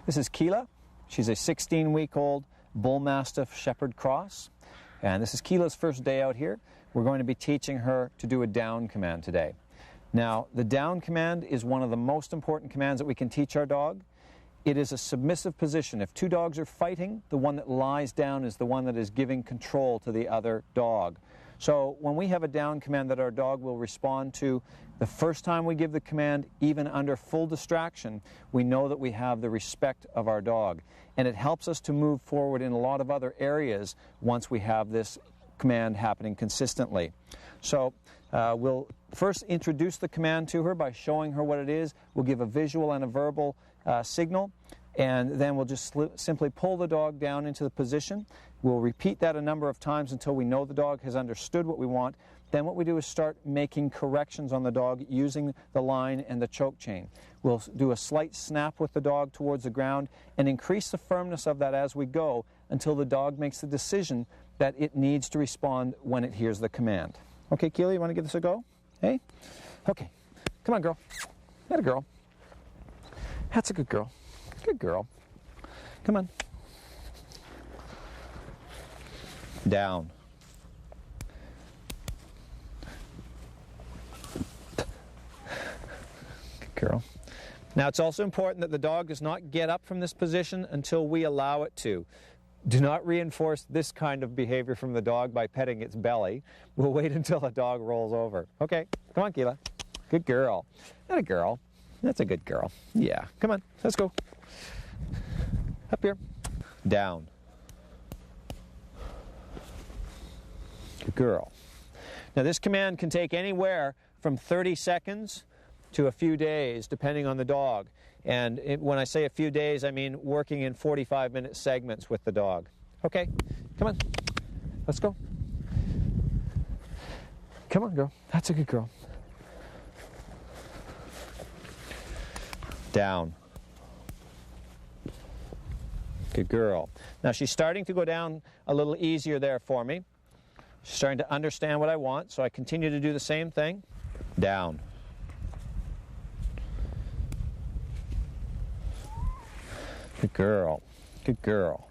This is Keela. She's a 16-week-old Bull Mastiff Shepherd Cross. And this is Keela's first day out here. We're going to be teaching her to do a down command today. Now, the down command is one of the most important commands that we can teach our dog. It is a submissive position. If two dogs are fighting, the one that lies down is the one that is giving control to the other dog. So when we have a down command that our dog will respond to, the first time we give the command, even under full distraction, we know that we have the respect of our dog. And it helps us to move forward in a lot of other areas once we have this command happening consistently. So we'll first introduce the command to her by showing her what it is. We'll give a visual and a verbal signal, and then we'll just simply pull the dog down into the position. We'll repeat that a number of times until we know the dog has understood what we want. Then what we do is start making corrections on the dog using the line and the choke chain. We'll do a slight snap with the dog towards the ground and increase the firmness of that as we go until the dog makes the decision that it needs to respond when it hears the command. Okay, Keela, you want to give this a go? Hey? Okay. Come on, girl. That a girl. That's a good girl. Good girl. Come on. Down. Good girl. Now, it's also important that the dog does not get up from this position until we allow it to. Do not reinforce this kind of behavior from the dog by petting its belly. We'll wait until the dog rolls over. Okay, come on, Keela. Good girl. Not a girl. That's a good girl. Yeah, come on, let's go. Up here. Down. Good girl. Now, this command can take anywhere from 30 seconds to a few days, depending on the dog. And when I say a few days, I mean working in 45-minute segments with the dog. Okay, come on. Let's go. Come on, girl. That's a good girl. Down. Good girl. Now, she's starting to go down a little easier there for me. She's starting to understand what I want, so I continue to do the same thing. Down. Good girl. Good girl.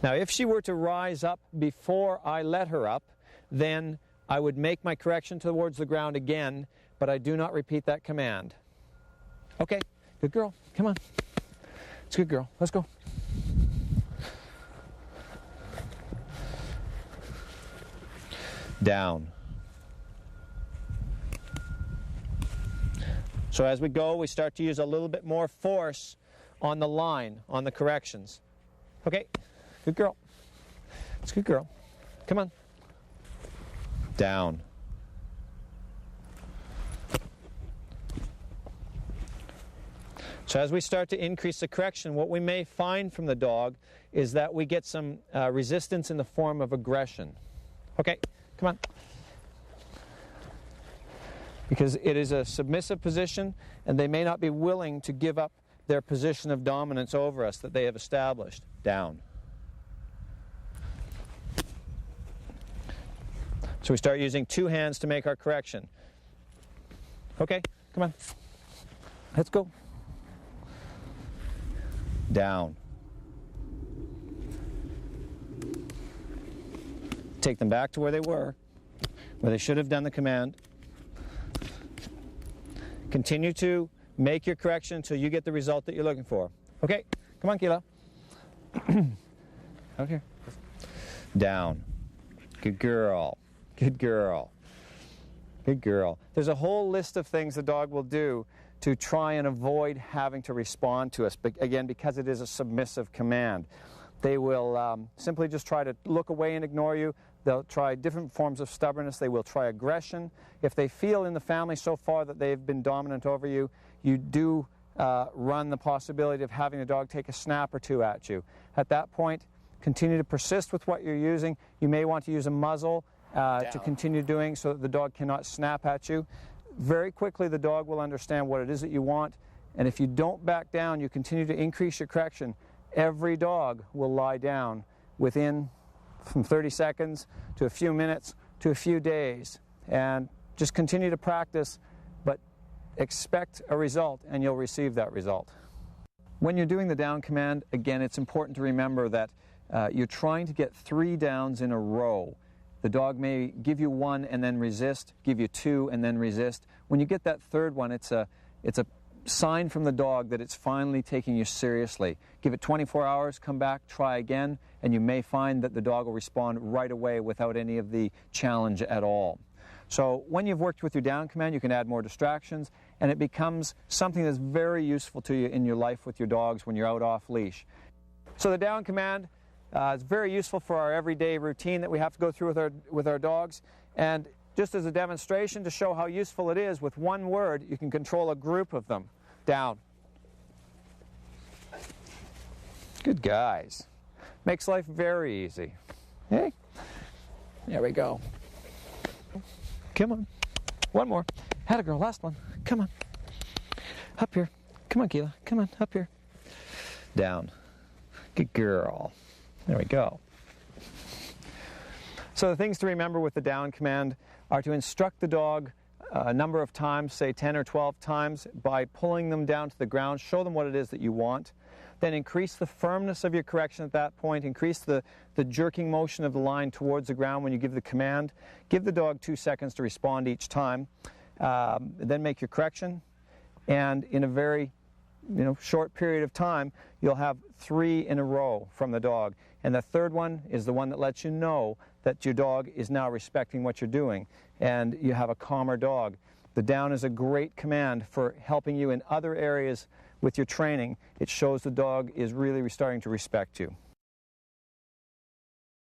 Now, if she were to rise up before I let her up, then I would make my correction towards the ground again, but I do not repeat that command. Okay, good girl. Come on. It's a good girl. Let's go. Down. So as we go, we start to use a little bit more force on the line, on the corrections. Okay, good girl. It's a good girl. Come on. Down. So as we start to increase the correction, what we may find from the dog is that we get some resistance in the form of aggression. Okay, come on. Because it is a submissive position, and they may not be willing to give up their position of dominance over us that they have established. Down. So we start using two hands to make our correction. Okay, come on. Let's go. Down. Take them back to where they were, where they should have done the command. Continue to make your correction until you get the result that you're looking for. Okay, come on, Keela. Out here. Down. Good girl. Good girl. Good girl. There's a whole list of things the dog will do to try and avoid having to respond to us, but again, because it is a submissive command. They will simply just try to look away and ignore you. They'll try different forms of stubbornness. They will try aggression. If they feel in the family so far that they've been dominant over you, you do run the possibility of having the dog take a snap or two at you. At that point, continue to persist with what you're using. You may want to use a muzzle to continue doing so that the dog cannot snap at you. Very quickly, the dog will understand what it is that you want, and if you don't back down, you continue to increase your correction, every dog will lie down within from 30 seconds to a few minutes to a few days. And just continue to practice, but expect a result, and you'll receive that result. When you're doing the down command, again, it's important to remember that you're trying to get 3 downs in a row. The dog may give you 1 and then resist, give you 2 and then resist. When you get that 3rd one, it's a sign from the dog that it's finally taking you seriously. Give it 24 hours, come back, try again, and you may find that the dog will respond right away without any of the challenge at all. So when you've worked with your down command, you can add more distractions, and it becomes something that's very useful to you in your life with your dogs when you're out off leash. So the down command is very useful for our everyday routine that we have to go through with our dogs. And just as a demonstration to show how useful it is, with 1 word, you can control a group of them. Down. Good guys. Makes life very easy. Hey? There we go. Come on. 1 more. Had a girl. Last one. Come on. Up here. Come on, Keela. Come on. Up here. Down. Good girl. There we go. So the things to remember with the down command are to instruct the dog a number of times, say 10 or 12 times, by pulling them down to the ground. Show them what it is that you want. Then increase the firmness of your correction at that point. Increase the jerking motion of the line towards the ground when you give the command. Give the dog 2 seconds to respond each time. Then make your correction. And in a very short period of time, you'll have 3 in a row from the dog. And the 3rd one is the one that lets you know that your dog is now respecting what you're doing, and you have a calmer dog. The down is a great command for helping you in other areas with your training. It shows the dog is really starting to respect you.